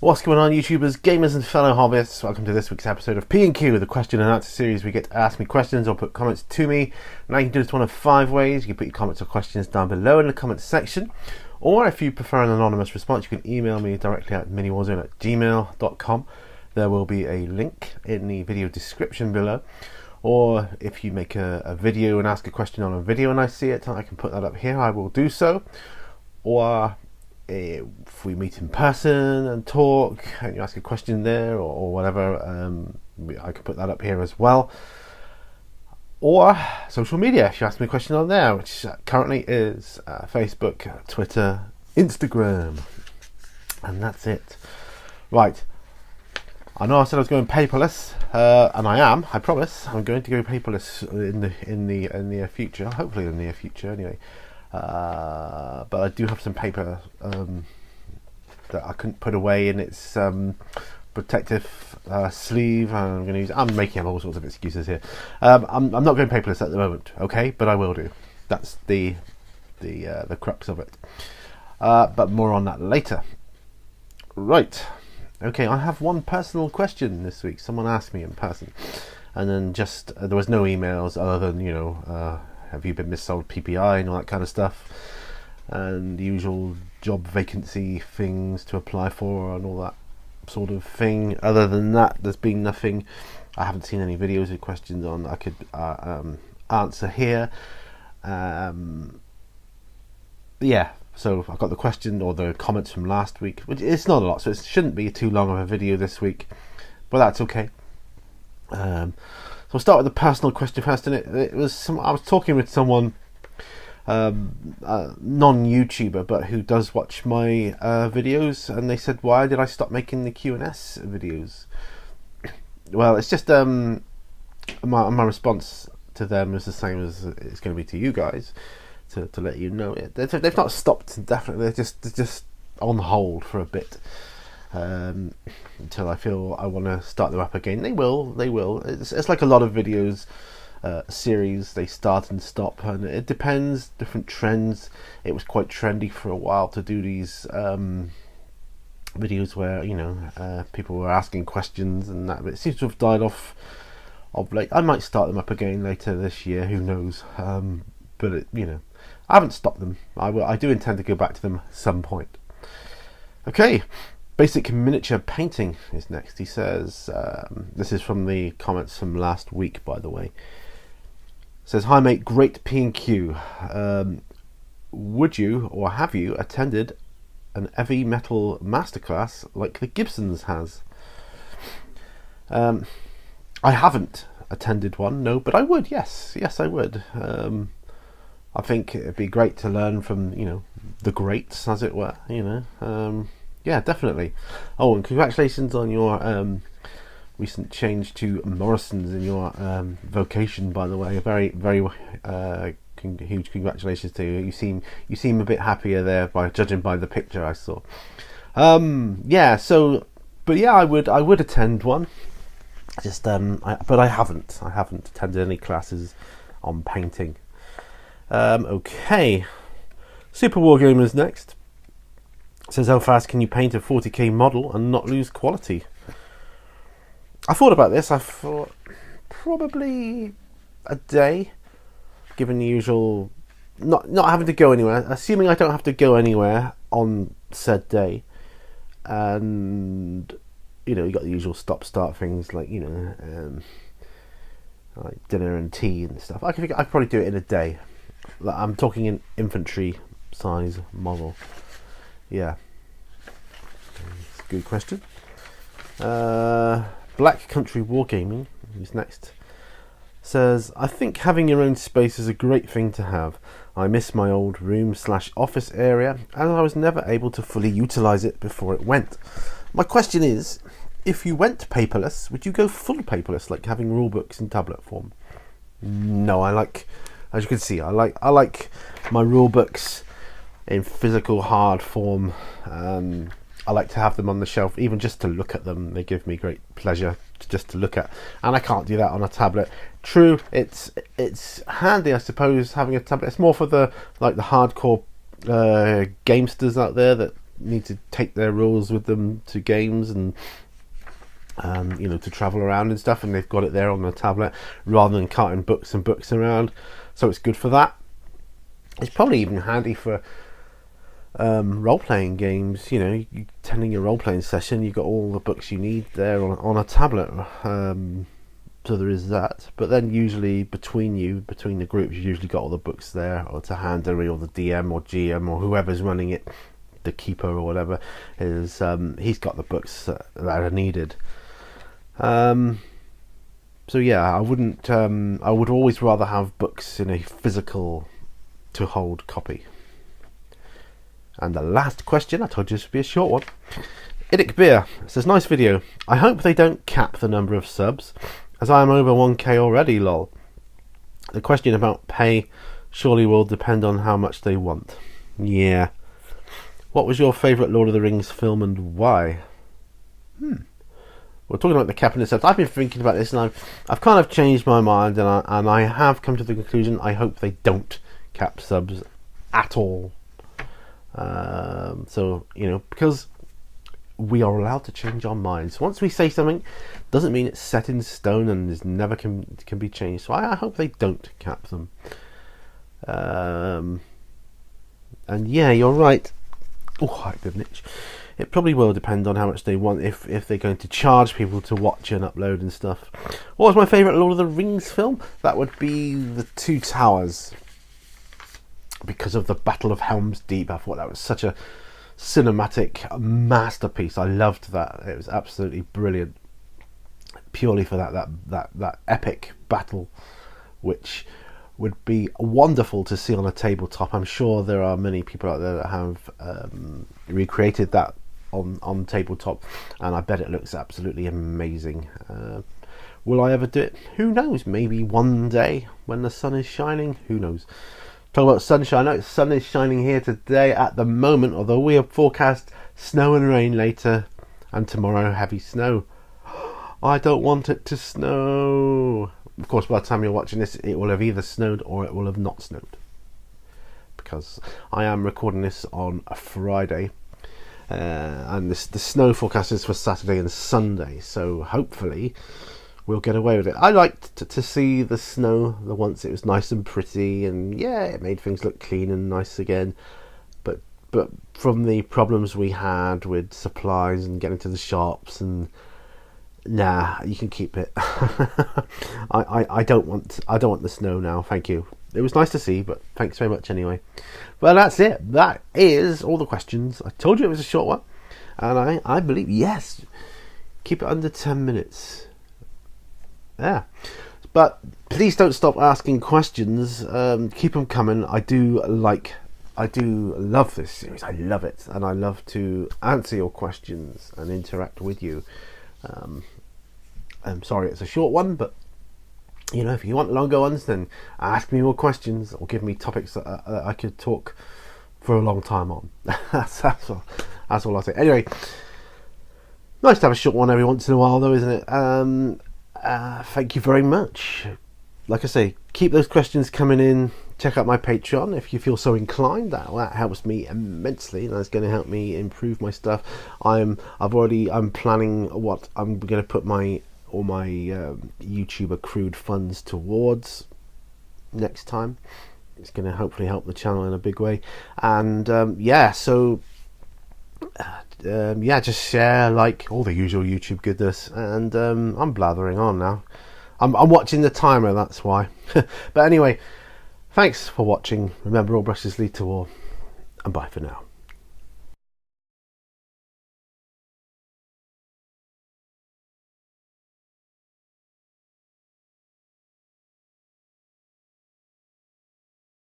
What's going on, YouTubers, gamers and fellow hobbyists? Welcome to this week's episode of P&Q, the question and answer series. We get to ask me questions or put comments to me. Now you can do this one of 5 ways. You can put your comments or questions down below in the comments section. Or if you prefer an anonymous response, you can email me directly at miniwarzone@gmail.com. There will be a link in the video description below. Or if you make a video and ask a question on a video and I see it, I can put that up here. I will do so. Or if we meet in person and talk and you ask a question there or whatever, I can put that up here as well. Or social media, if you ask me a question on there, which currently is Facebook, Twitter, Instagram, and that's it. Right, I know I said I was going paperless, and I am. I promise I'm going to go paperless in the near future, hopefully in the near future anyway. But I do have some paper that I couldn't put away in its protective sleeve. I'm making up all sorts of excuses here. I'm not going paperless at the moment, okay, but I will do. That's the crux of it. But more on that later. Right. Okay, I have one personal question this week. Someone asked me in person, and then just there was no emails other than have you been missold PPI and all that kind of stuff, and the usual job vacancy things to apply for and all that sort of thing. Other than that, there's been nothing. I haven't seen any videos or questions on I could answer here. Yeah, so I've got the question or the comments from last week, which it's not a lot, so it shouldn't be too long of a video this week, but that's okay. So I'll start with the personal question first, and it was I was talking with someone, non-YouTuber, but who does watch my videos, and they said, why did I stop making the Q&S videos? Well, it's just my response to them is the same as it's going to be to you guys, to let you know. They've not stopped indefinitely, they're just on hold for a bit. Until I feel I want to start them up again. They will. It's like a lot of videos, series, they start and stop, and it depends, different trends. It was quite trendy for a while to do these videos where people were asking questions and that, but it seems to have died off of late. I might start them up again later this year, who knows, but I haven't stopped them. I do intend to go back to them at some point. Okay. Basic miniature painting is next. He says, this is from the comments from last week, by the way. Says, hi mate, great P&Q. Would you or have you attended an heavy metal masterclass like the Gibsons has? I haven't attended one, no, but I would, yes I would. I think it'd be great to learn from, the greats, as it were, Yeah, definitely. Oh, and congratulations on your recent change to Morrison's in your vocation, by the way. A very, very huge congratulations to you. You seem a bit happier there, by judging by the picture I saw. I would attend one. But I haven't attended any classes on painting. Okay. Super Wargamers next. Says, how fast can you paint a 40k model and not lose quality? I thought about this. I thought probably a day, given the usual, not having to go anywhere, assuming I don't have to go anywhere on said day, and you got the usual stop-start things like like dinner and tea and stuff. I could probably do it in a day. I'm talking an infantry size model. Yeah, it's a good question. Black Country Wargaming, who's next, says, I think having your own space is a great thing to have. I miss my old room/office area, and I was never able to fully utilise it before it went. My question is, if you went paperless, would you go full paperless, like having rule books in tablet form? No, as you can see, I like my rule books in physical hard form. I like to have them on the shelf, even just to look at them. They give me great pleasure just to look at, and I can't do that on a tablet. True, it's handy, I suppose, having a tablet. It's more for the hardcore gamesters out there that need to take their rules with them to games and to travel around and stuff, and they've got it there on the tablet rather than carting books and books around. So it's good for that. It's probably even handy for role-playing games. You attending your role-playing session, you've got all the books you need there on a tablet. So there is that. But then usually between the groups, you usually got all the books there or to hand, or the DM or GM or whoever's running it, the keeper or whatever, is he's got the books that are needed. So yeah, I wouldn't. I would always rather have books in a physical to hold copy. And the last question, I told you this would be a short one. Idic Beer says, nice video. I hope they don't cap the number of subs, as I am over 1k already, lol. The question about pay surely will depend on how much they want. Yeah. What was your favourite Lord of the Rings film and why? We're talking about the capping of subs. I've been thinking about this, and I've kind of changed my mind, and I have come to the conclusion I hope they don't cap subs at all. So because we are allowed to change our minds. Once we say something, doesn't mean it's set in stone and is never can be changed. So I hope they don't cap them. And yeah, you're right. Oh, I did an itch. It probably will depend on how much they want, if they're going to charge people to watch and upload and stuff. What was my favourite Lord of the Rings film? That would be The Two Towers, because of the Battle of Helm's Deep. I thought that was such a cinematic masterpiece. I loved that. It was absolutely brilliant, purely for that epic battle, which would be wonderful to see on a tabletop. I'm sure there are many people out there that have recreated that on tabletop, and I bet it looks absolutely amazing. Will I ever do it? Who knows? Maybe one day when the sun is shining. Who knows? Talk about sunshine. I know the sun is shining here today at the moment, although we have forecast snow and rain later, and tomorrow heavy snow. I don't want it to snow. Of course, by the time you're watching this, it will have either snowed or it will have not snowed, because I am recording this on a Friday, and the snow forecast is for Saturday and Sunday, so hopefully we'll get away with it. I liked to see the snow. Once it was nice and pretty, and yeah, it made things look clean and nice again. But from the problems we had with supplies and getting to the shops, and nah, you can keep it. I don't want the snow now. Thank you. It was nice to see, but thanks very much anyway. Well, that's it. That is all the questions. I told you it was a short one, and I believe, yes, keep it under 10 minutes. Yeah, but please don't stop asking questions. Keep them coming. I do love this series. I love it, and I love to answer your questions and interact with you. I'm sorry it's a short one, but if you want longer ones, then ask me more questions or give me topics that I could talk for a long time on. that's all I'll say. Anyway, nice to have a short one every once in a while, though, isn't it? Thank you very much. Like I say, keep those questions coming in. Check out my Patreon if you feel so inclined. That helps me immensely, and that's going to help me improve my stuff. I'm planning what I'm going to put all my YouTube accrued funds towards next time. It's going to hopefully help the channel in a big way. And just share, like, all the usual YouTube goodness. And I'm blathering on now. I'm watching the timer, that's why. But anyway, thanks for watching. Remember, all brushes lead to war, and bye for now.